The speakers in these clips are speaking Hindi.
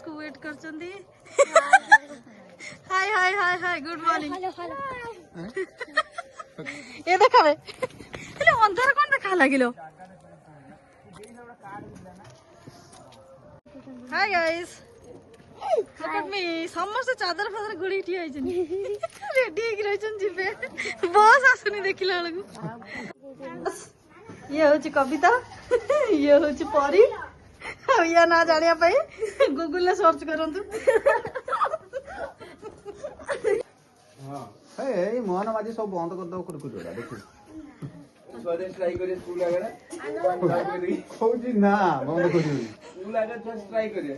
को वेट करचंदी hi hi hi hi good morning ये देखावे हेले अंधार कोन देखा लागिलो hi guys look at me समस्त चादर फादर गुड़ी ठिया आइछन रेडी हेक रहछन जिबे बस आसुनी देखिला लगु ये होची कविता ये होची परी या ना जानिया पाई गूगल ले सर्च करंतु हां ए मोहन माजी सब बंद कर दो कुरकुरा देखि स्वदेश ट्राई करे स्कूल आगरा खोजी ना बंद करी स्कूल आगरा जस्ट ट्राई करे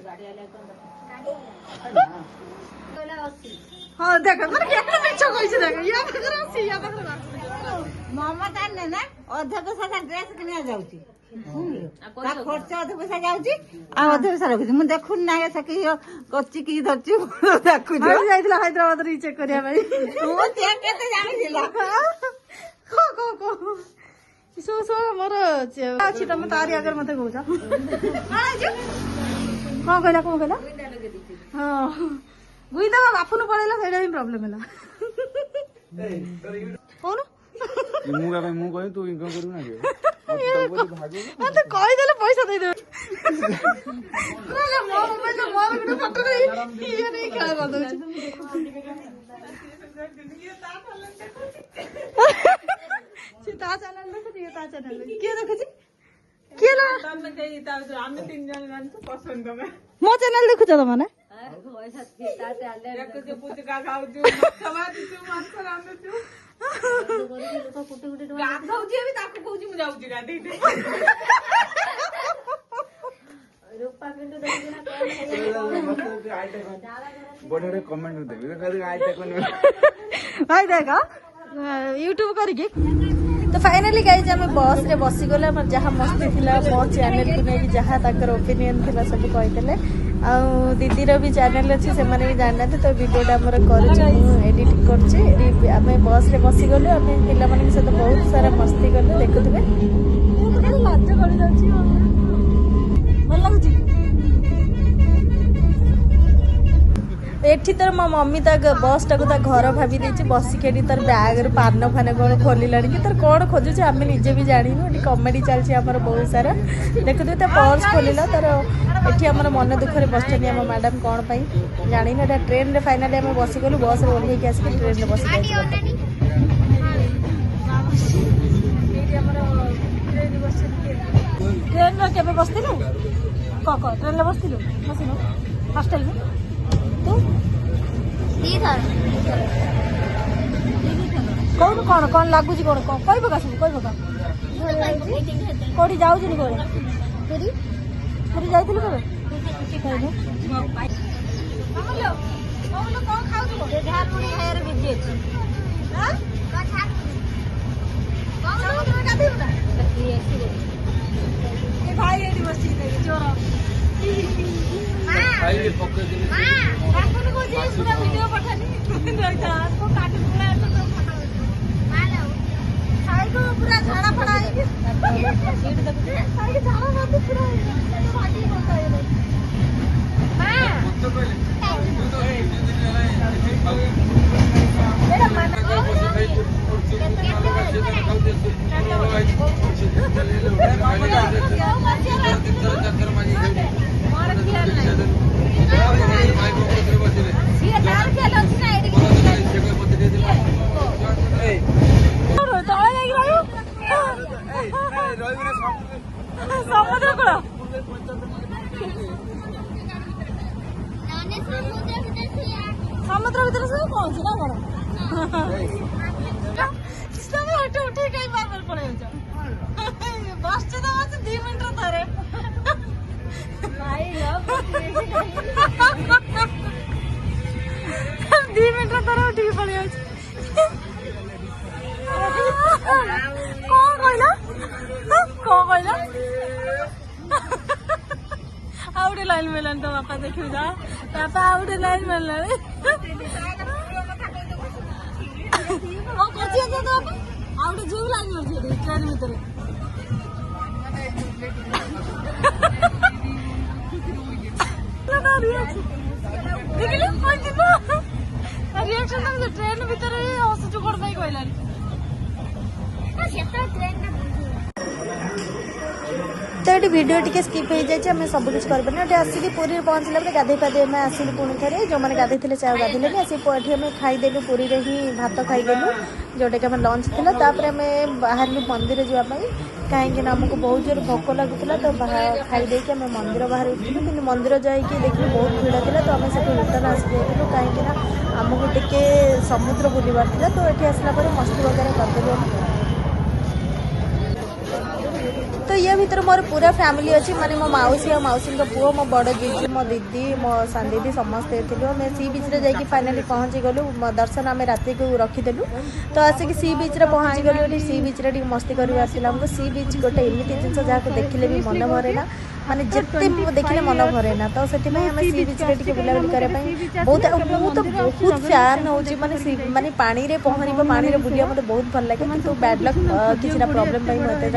हां देखो माने केतना मिछ कइछ देखो या बगर आसी या बगर ममता ने ना अधक सारा ड्रेस किना जाउची ता खर्च अधक पैसा जाउची आ अधक पैसा रखुची मु देखु ना सकी कच्ची की धरची देखु जो जाइतला हैदराबाद री चेक करिया भाई ओ चेक केते जानिला को सो सो मोर अछि तम तारी अगर मते कहू जा को कहला हां गुई दबा बापुन पळेला सेडा ही प्रॉब्लम हला कोन मु का भाई मु कहि तू इनकम करू ना के तो कहि देले पैसा दे दे ना मो मोबाइल गुड फोटो नहीं ये नहीं खेला कर दो ता चैनल देखो ये ता चैनल के देखो छी के ला तमे कहि ता हम तीन जन जान तो पसंद में मो चैनल देखु छ त माने पैसा ता टैलेंट एक जे पूछ का खाउ छु सवा दिछु माछ रांदु छु गाधौजी अभी ताकू कहूजी मु जाउजी गाधै दे रूपा पिंटू देखिना बड़े कमेंट देबे कदी आई टेकन भाई देखा यूट्यूब करके तो फाइनली गाइज आम बस रे बसी गले जहाँ मस्ती थिला मो चैनल को नहीं जहाँ ताकर ओपिनियन थिला सब कहीदेले आ दीदीर भी चैनल अच्छी से भी जाना तो वीडियोटा आम एडिट कर बस रे बसी गलु आम पिला सहित बहुत सारा मस्ती कलु देखुवे लाज गड़ी जाउछि भल लगुछि एठी तर मो मम्मी ता बस टाको ता घर भाभी देछि बसिकेडी तर बैग रे पान फान कोन खोलिलानी कि तर कोन खोजु छै आमे निजे भी जानिनु एठी कॉमेडी चलछि हमर बहुत सारा देखु त पर्स खोलिला तर एठी हमर मन दुख रे बसनी हम मैडम कोन पई जानि ना ट्रेन रे फाइनली हम बसि गलु बस रे ओल्हे के आसी ट्रेन रे बसि एठी हमर ट्रेन बसि ट्रेन रे केबे बसतिलु क ट्रेन रे बसतिलु बसिनु हॉस्टल में तू कौन कौन कौन लगुच कौन कौन कह पका सब कह पका कौटी जाऊँ कौन पूरी पूरी जाइलु कब भाई चोर वीडियो पठानी पूरा झाड़ा फड़ा समुद्र कूल समुद्र भीतर सब कौन ना कौन उठे उठे कहीं बार बार पड़े बस तो 2 मिनट थरे 2 मिनट थरे उठी पड़े कौन कहला कौन कहला आउटे लाइन मिलन तो बापा देखियो जा बापा आउटे लाइन मिलला ओ कोची तो बापा आउटे जीव लाइन मिल ट्रेन भीतर रिएक्शन तो ट्रेन भीतर हसुचु कौन पाई कहलानी तो ये वीडियो टी स्किप हो जाए आम सब कुछ करें आसिक पुरी पहुँचला गाधे पाधे आम आसिलु पुणी थे जो मैंने गाधे से गाधे आसिक आम खाईदेलु पुरी ही भात खाईदेलु जोटा कि आम लंच थी तापर आम बाहर मंदिर जावाई कहीं आमको बहुत जोर भोक लगुला तो खाईदे आम मंदिर बाहर उठिलु कि मंदिर जाकि देखिए बहुत भिड़ था तो आम से रिटर्न आसी जाइलु कहीं आमको टिके समुद्र बुलवार था तो ये आसला मस्ती वगैरह करदेलु तो ये भीतर मोर पूरा फैमिली अच्छी माने मो मौसी और मौसी पुओ मो बड़ जीजी मो दीदी मो सान दीदी समस्ते थे आम सी बीच रे जाकि फाइनाली पहुँची गलु दर्शन आम रात को रखीदेलु तो आसिक सी बीच रे पहुँची गलु सी बीच रे मस्ती कर आमको सी बीच गोटे एमती जिन जहाँ देखिले भी मन भरे ना माने जिते देखिले मन भरे ना तो से सी बीच रे टिके बुलाबुली करने बहुत मु तो बहुत फैन होची माने पानी रे पहरिबा पानी रे बुलिया मते बहुत भल लागे किंतु बैड लक किछरा प्रॉब्लम पई मते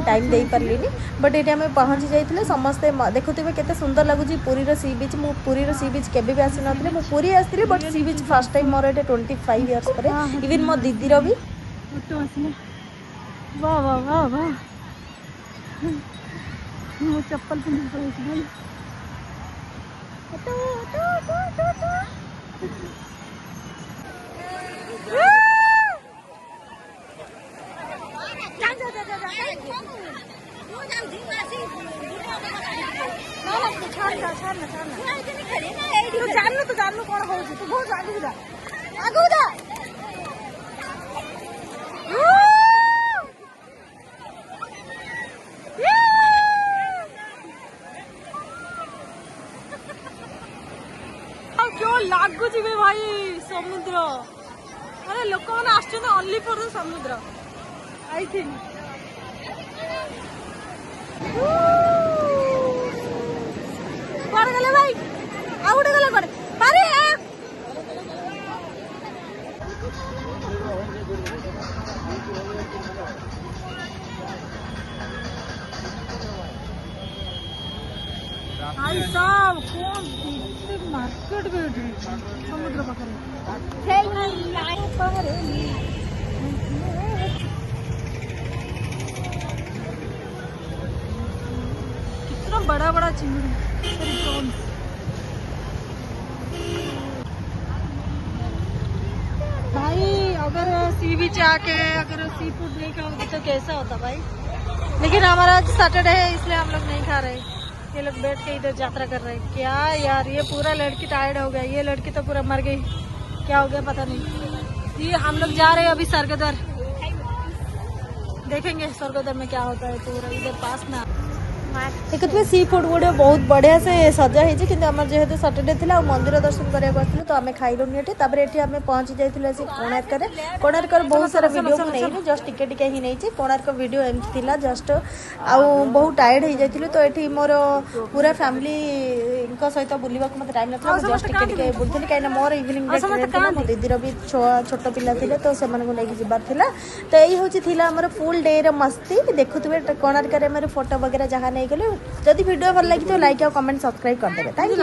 टाइम देई परलिनी बट एटी आम पहुँची जाइए समस्ते देखुवे केते सुंदर लगुच पुरी सी बीच मु पुरी सी बीच केबे भी आसी नथिले मु पुरी आसती but sea beach first time मोर एटे 25 इयर्स पर इवन मो दीदी भी वाह वाह वाह वाह मो चप्पल पिंधि जानू कौन हो तू बहुत आगू जा क्यों लागू जी भाई समुद्र अरे लोक मैंने आसुन ओनली फॉर द समुद्र आई थिंक गले भाई आउ गले गले पारे भाई साहब कौन मार्केट में समुद्र पाखे कितना बड़ा बड़ा चिंगड़ी भाई अगर सी बीच आके अगर सी फूड नहीं खाओगे तो कैसा होता भाई लेकिन हमारा आज सैटरडे है इसलिए हम लोग नहीं खा रहे ये लोग बैठ के इधर यात्रा कर रहे हैं क्या यार ये पूरा लड़की टायर्ड हो गया ये लड़की तो पूरा मर गई क्या हो गया पता नहीं ये हम लोग जा रहे हैं अभी स्वर्गद्वार देखेंगे स्वर्गद्वार में क्या होता है पूरा इधर पास ना देखुए सी फूड गुड़े बहुत बढ़िया से सजा होती कि जेहेतु सैटरडे थी मंदिर दर्शन करने तो आम खाइलुनि ये आम पहुँची जाइए कोणार्क बहुत सारा वीडियो नहीं जस्ट टिके टिके ही नहीं कोणार्क वीडियो एमती थी जस्ट आउ बहुत टायर्ड हो जाइए तो ये मोर पूरा फैमिली सहित बुलवा मत टाइम ना जस्ट टिके टिके बुलूली कहीं मोर इवनिंग मो दीदीर भी छोट पिला थे तो से जबार तो यही हूँ आमर फुल डे मस्ती देखुए कोणार्क फोटो वगैरह जहाँ नहीं गले जदि वीडियो भल लगी तो लाइक और कमेंट सब्सक्राइब करदे। Thank you.